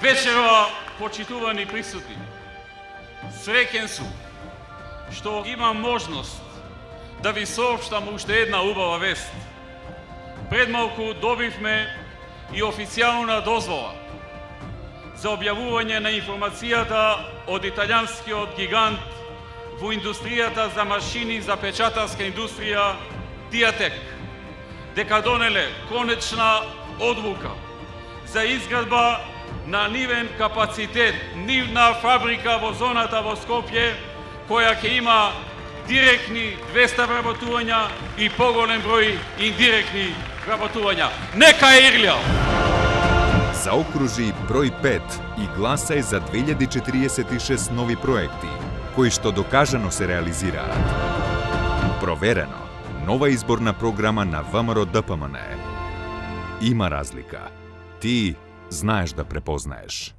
вечерва, почитувани присутни, среќен сум што имам можност да ви соопштам уште една убава вест. Пред малку добивме и официјална дозвола за објавување на информацијата од италијанскиот гигант во индустријата за машини за печатарска индустрија Диатек, дека донеле конечна одлука за изградба на нивен капацитет, нивна фабрика во зоната во Скопје, која ќе има директни 200 вработувања и поголем број индиректни вработувања. Нека е Ирлија! Заокружи број 5 и гласај за 2046 нови проекти, кои што докажано се реализираат. Проверено, нова изборна програма на ВМРО ДПМН. Има разлика. Ти знаеш да препознаеш.